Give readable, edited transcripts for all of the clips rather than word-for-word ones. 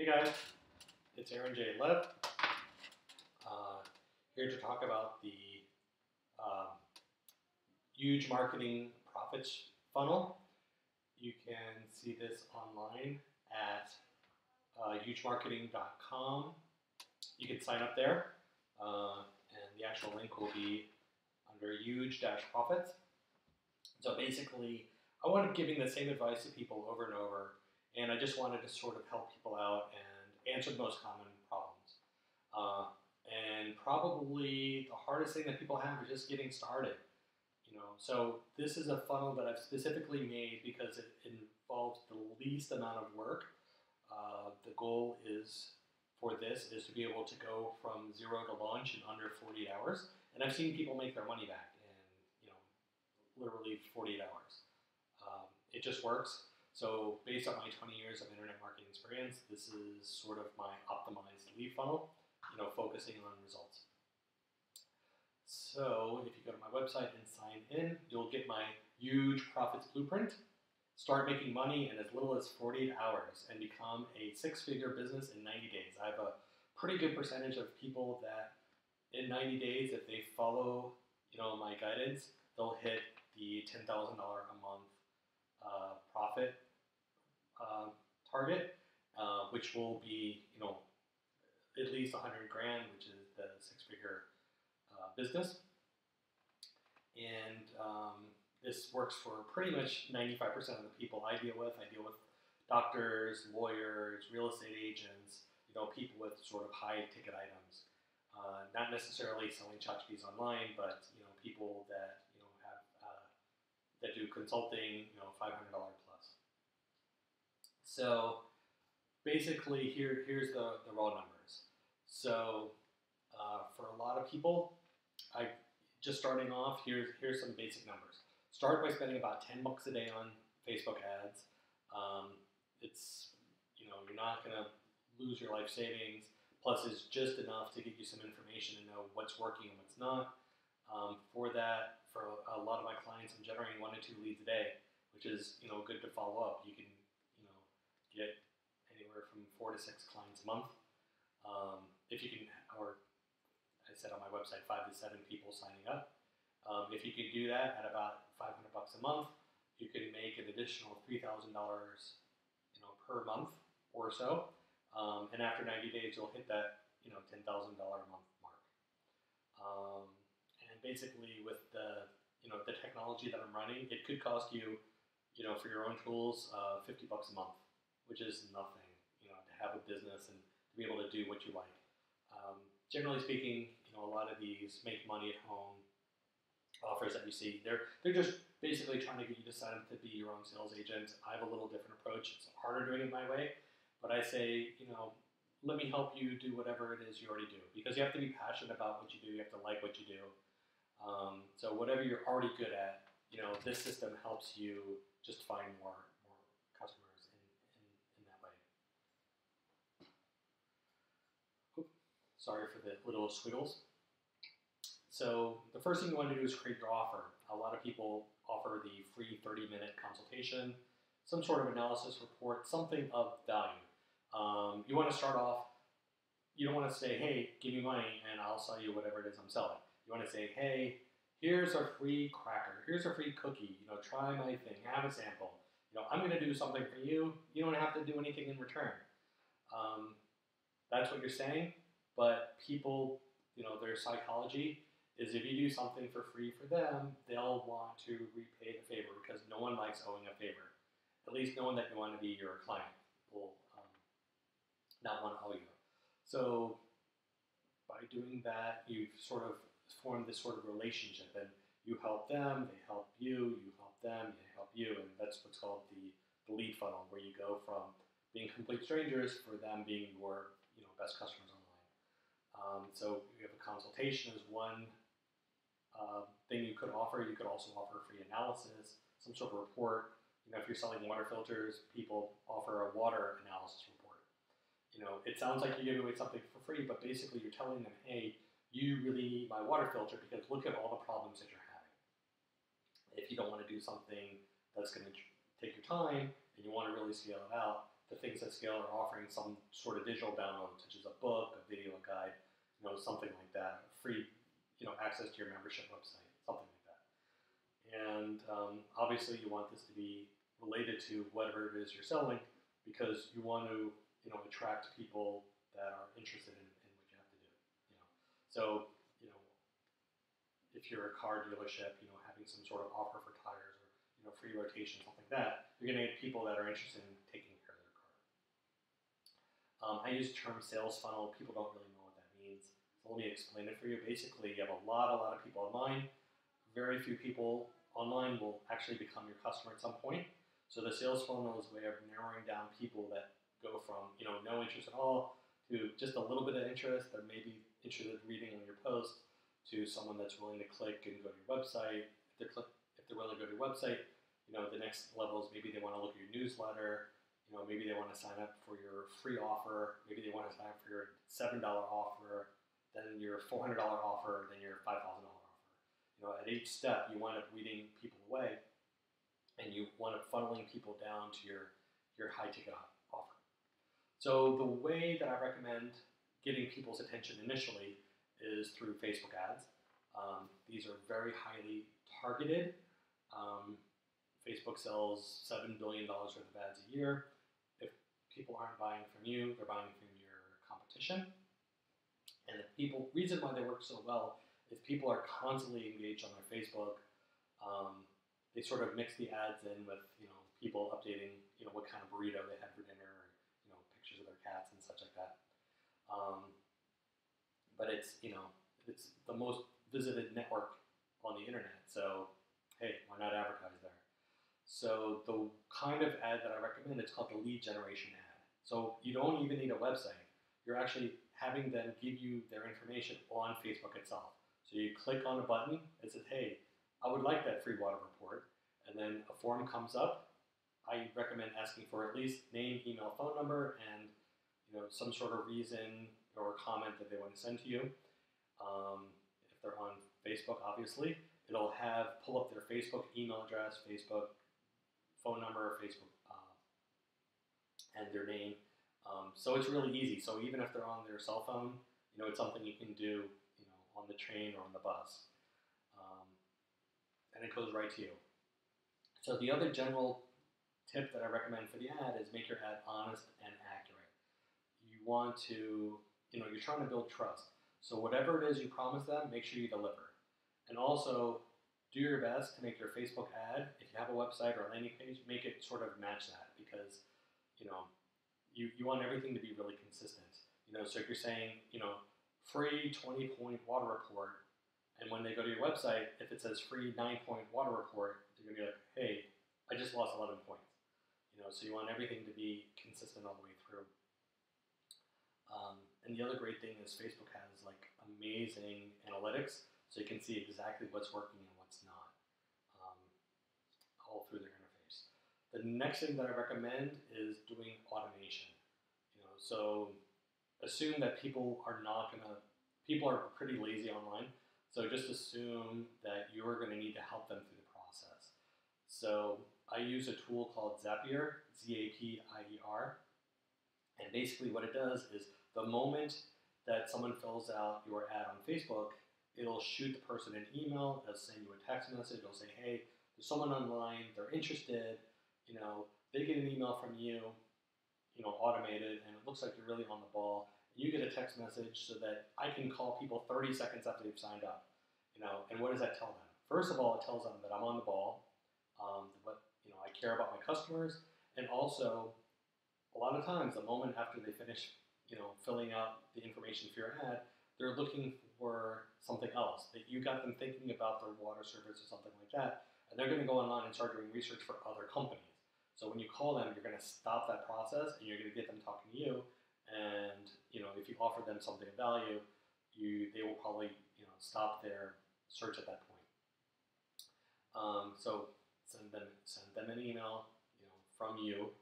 guys, it's Aaron J. Lev, here to talk about the YUGE marketing profits funnel. You can see this online at yugemarketing.com. You can sign up there, and the actual link will be under YUGE-profits. So basically, I wanted giving the same advice to people over and over, and I just wanted to sort of help people out and answer the most common problems. And probably the hardest thing that people have is just getting started. So this is a funnel that I've specifically made because it involves the least amount of work. The goal is for this is to be able to go from 0 to launch in under 48 hours. And I've seen people make their money back in literally 48 hours. It just works. So based on my 20 years of internet marketing experience, this is sort of my optimized lead funnel, focusing on results. So if you go to my website and sign in, you'll get my YUGE profits blueprint. Start making money in as little as 48 hours and become a 6-figure business in 90 days. I have a pretty good percentage of people that in 90 days, if they follow my guidance, they'll hit the $10,000 a month profit target, which will be at least 100 grand, which is the 6-figure business. And this works for pretty much 95% of the people I deal with. I deal with doctors, lawyers, real estate agents, people with sort of high ticket items. Not necessarily selling tchotchkes online, but people that have that do consulting, $500 plus. So basically, here's the raw numbers. So for a lot of people, just starting off, here's some basic numbers. Start by spending about $10 a day on Facebook ads. It's you're not gonna lose your life savings. Plus, it's just enough to get you some information to know what's working and what's not. For that, for a lot of my clients, I'm generating 1 to 2 leads a day, which is good to follow up. You can get anywhere from 4 to 6 clients a month. If you can, or I said on my website, 5 to 7 people signing up. If you could do that at about $500 a month, you could make an additional $3,000 per month or so. And after 90 days, you'll hit that $10,000 a month mark. And basically, with the the technology that I'm running, it could cost you for your own tools $50 a month, which is nothing to have a business and to be able to do what you like. Generally speaking, a lot of these make money at home offers that you see, they're just basically trying to get you to sign up to be your own sales agent. I have a little different approach. It's harder doing it my way, but I say, let me help you do whatever it is you already do, because you have to be passionate about what you do. You have to like what you do. So whatever you're already good at, this system helps you just find more customers in that way. Oops, sorry for the little squiggles. So the first thing you want to do is create your offer. A lot of people offer the free 30-minute consultation, some sort of analysis report, something of value. You want to start off, you don't want to say, hey, give me money and I'll sell you whatever it is I'm selling. You want to say, hey, here's a free cracker, here's a free cookie, try my thing, have a sample. I'm going to do something for you. You don't have to do anything in return. That's what you're saying, but people, their psychology is if you do something for free for them, they'll want to repay the favor, because no one likes owing a favor. At least no one that you want to be your client will not want to owe you. So by doing that, you've sort of formed this sort of relationship, and you help them, they help you, you help them, they help you, and that's what's called the lead funnel, where you go from being complete strangers for them being your best customers online. So you have a consultation as one thing you could offer. You could also offer free analysis, some sort of report. If you're selling water filters, people offer a water analysis report. It sounds like you're giving away something for free, but basically you're telling them, hey, you really need my water filter because look at all the problems that you're having. If you don't want to do something that's going to take your time and you want to really scale it out, the things that scale are offering some sort of digital download, such as a book, a video, a guide, something like that, free, access to your membership website, something like that. And obviously, you want this to be related to whatever it is you're selling, because you want to, attract people that are interested in what you have to do. So, if you're a car dealership, having some sort of offer for tires or free rotation, something like that, you're going to get people that are interested in taking care of their car. I use the term sales funnel. People don't really know what that means, so let me explain it for you. Basically, you have a lot of people online. Very few people online will actually become your customer at some point. So the sales funnel is a way of narrowing down people that go from no interest at all to just a little bit of interest. They're maybe interested in reading on your post, to someone that's willing to click and go to your website. If they're willing to go to your website, the next level is maybe they want to look at your newsletter. Maybe they want to sign up for your free offer. Maybe they want to sign up for your $7 offer, then your $400 offer, then your $5,000 offer. At each step, you wind up weeding people away, and you wind up funneling people down to your high ticket offer. So the way that I recommend getting people's attention initially is through Facebook ads. These are very highly targeted. Facebook sells $7 billion worth of ads a year. If people aren't buying from you, they're buying from your competition. And the reason why they work so well is people are constantly engaged on their Facebook. They sort of mix the ads in with people updating what kind of burrito they had for dinner, or pictures of their cats and such like that. But it's it's the most visited network on the internet, so hey, why not advertise there? So the kind of ad that I recommend, it's called the lead generation ad. So you don't even need a website. You're actually having them give you their information on Facebook itself. So you click on a button, it says, hey, I would like that free water report, and then a form comes up. I recommend asking for at least name, email, phone number, and some sort of reason or comment that they want to send to you. If they're on Facebook, obviously, it'll pull up their Facebook email address, Facebook phone number, Facebook, and their name. So it's really easy. So even if they're on their cell phone, it's something you can do, on the train or on the bus, and it goes right to you. So the other general tip that I recommend for the ad is make your ad honest and accurate. You want to, you're trying to build trust. So whatever it is you promise them, make sure you deliver. And also, do your best to make your Facebook ad, if you have a website or a landing page, make it sort of match that, because, you want everything to be really consistent. So if you're saying, free 20-point water report, and when they go to your website, if it says free 9-point water report, they're going to be like, hey, I just lost 11 points. So you want everything to be consistent all the way through. And the other great thing is Facebook has like amazing analytics, so you can see exactly what's working and what's not, all through their interface. The next thing that I recommend is doing automation. So assume that people are pretty lazy online, so just assume that you're going to need to help them through the process. So I use a tool called Zapier, Zapier, and basically what it does is the moment that someone fills out your ad on Facebook, it'll shoot the person an email, it'll send you a text message, it'll say, hey, there's someone online, they're interested, they get an email from you, automated, and it looks like you're really on the ball. You get a text message so that I can call people 30 seconds after they've signed up, and what does that tell them? First of all, it tells them that I'm on the ball, but I care about my customers, and also a lot of times the moment after they finish filling out the information for your ad, they're looking for something else, that you got them thinking about their water service or something like that, and they're going to go online and start doing research for other companies. So when you call them, you're going to stop that process, and you're going to get them talking to you, and if you offer them something of value, they will probably stop their search at that point. So send them an email from you.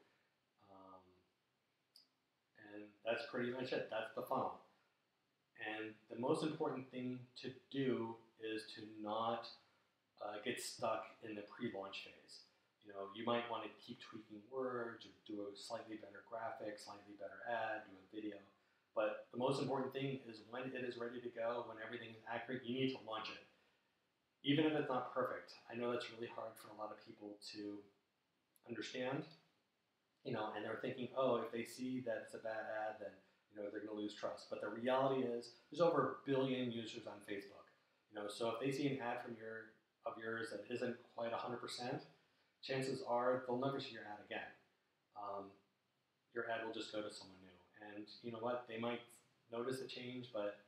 And that's pretty much it. That's the funnel. And the most important thing to do is to not get stuck in the pre-launch phase. You might want to keep tweaking words or do a slightly better graphic, slightly better ad, do a video. But the most important thing is when it is ready to go, when everything is accurate, you need to launch it. Even if it's not perfect. I know that's really hard for a lot of people to understand, and they're thinking, oh, if they see that it's a bad ad, then they're going to lose trust. But the reality is, there's over 1 billion users on Facebook. So if they see an ad from yours that isn't quite 100%, chances are they'll never see your ad again. Your ad will just go to someone new. And you know what? They might notice a change, but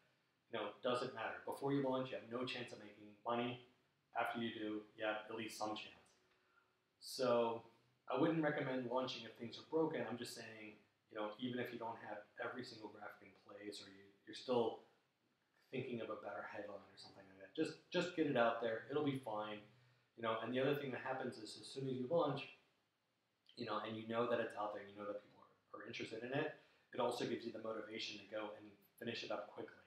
it doesn't matter. Before you launch, you have no chance of making money. After you do, you have at least some chance. So I wouldn't recommend launching if things are broken. I'm just saying, even if you don't have every single graphic in place, or you're still thinking of a better headline or something like that, just get it out there. It'll be fine. And the other thing that happens is as soon as you launch, and you know that it's out there, and you know that people are interested in it, it also gives you the motivation to go and finish it up quickly.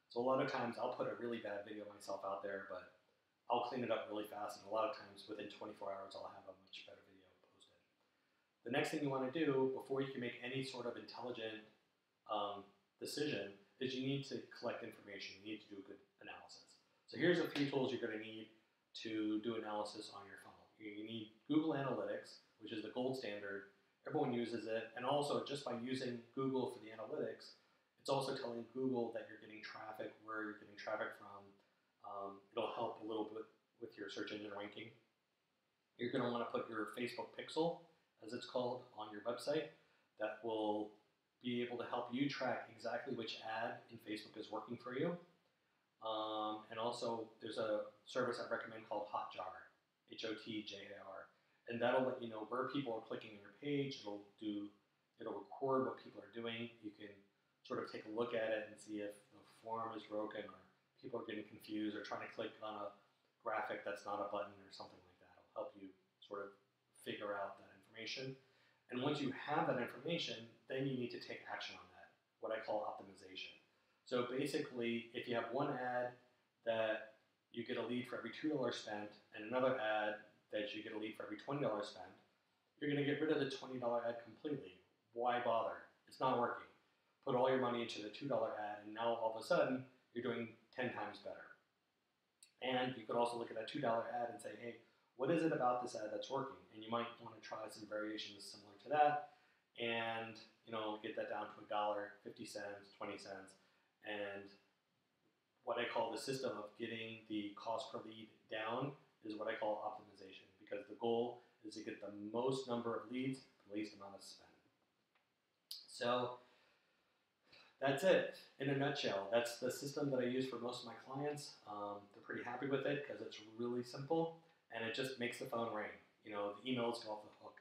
So a lot of times I'll put a really bad video of myself out there, but I'll clean it up really fast, and a lot of times within 24 hours I'll have a much better video posted. The next thing you want to do before you can make any sort of intelligent decision is you need to collect information. You need to do a good analysis. So here's a few tools you're going to need to do analysis on your funnel. You need Google Analytics, which is the gold standard. Everyone uses it. And also, just by using Google for the analytics, it's also telling Google that you're getting traffic, where you're getting traffic from. It'll help a little bit with your search engine ranking. You're going to want to put your Facebook pixel, as it's called, on your website. That will be able to help you track exactly which ad in Facebook is working for you. And also, there's a service I recommend called Hotjar, Hotjar, and that'll let you know where people are clicking on your page. It'll record what people are doing. You can sort of take a look at it and see if the form is broken, or people are getting confused, or trying to click on a graphic that's not a button or something like that. It'll help you sort of figure out that information. And once you have that information, then you need to take action on that, what I call optimization. So basically, if you have one ad that you get a lead for every $2 spent, and another ad that you get a lead for every $20 spent, you're going to get rid of the $20 ad completely. Why bother? It's not working. Put all your money into the $2 ad, and now all of a sudden, you're doing 10 times better. And you could also look at that $2 ad and say, hey, what is it about this ad that's working? And you might want to try some variations similar to that, and get that down to $1, 50 cents, 20 cents, and what I call the system of getting the cost per lead down is what I call optimization, because the goal is to get the most number of leads for the least amount of spend. So that's it in a nutshell. That's the system that I use for most of my clients. They're pretty happy with it because it's really simple, and it just makes the phone ring. The emails go off the hook.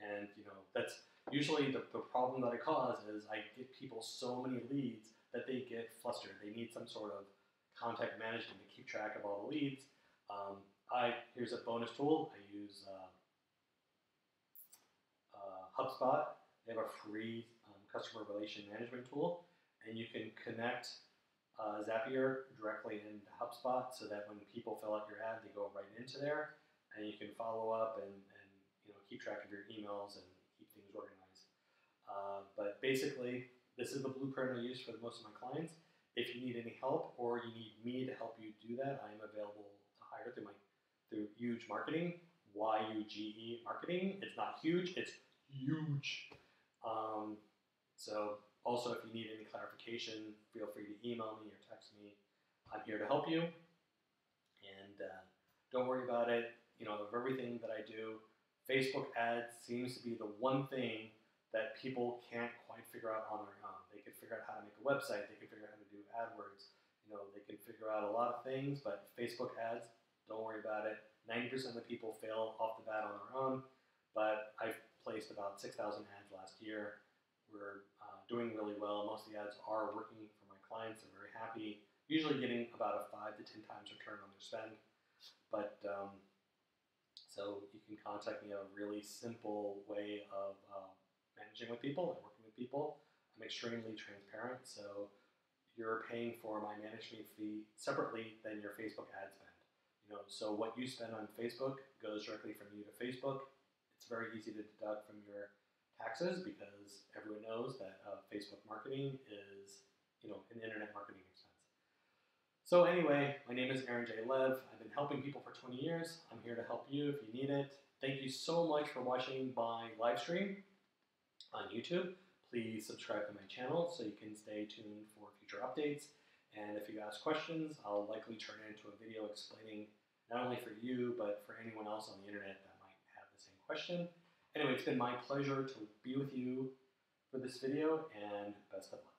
And that's usually the problem that I cause is I get people so many leads that they get flustered. They need some sort of contact management to keep track of all the leads. Here's a bonus tool. I use HubSpot. They have a free customer relation management tool, and you can connect Zapier directly into HubSpot so that when people fill out your ad, they go right into there, and you can follow up and keep track of your emails and keep things organized. But basically, this is the blueprint I use for most of my clients. If you need any help, or you need me to help you do that, I am available to hire through YUGE Marketing, YUGE Marketing. It's not huge, it's huge. So also, if you need any clarification, feel free to email me or text me. I'm here to help you. And don't worry about it. Of everything that I do, Facebook ads seems to be the one thing that people can't quite figure out on their own. They can figure out how to make a website. They can figure out how to do AdWords. They can figure out a lot of things, but Facebook ads, don't worry about it. 90% of the people fail off the bat on their own, but I've placed about 6,000 ads last year. We're doing really well. Most of the ads are working for my clients. They're very happy, usually getting about a 5 to 10 times return on their spend. But so you can contact me. A really simple way of managing with people and working with people. I'm extremely transparent, so you're paying for my management fee separately than your Facebook ad spend. So what you spend on Facebook goes directly from you to Facebook. It's very easy to deduct from your taxes because everyone knows that Facebook marketing is, an internet marketing expense. So anyway, my name is Aaron J. Lev. I've been helping people for 20 years. I'm here to help you if you need it. Thank you so much for watching my live stream on YouTube. Please subscribe to my channel so you can stay tuned for future updates. And if you ask questions, I'll likely turn it into a video explaining not only for you, but for anyone else on the internet that might have the same question. Anyway, it's been my pleasure to be with you for this video, and best of luck.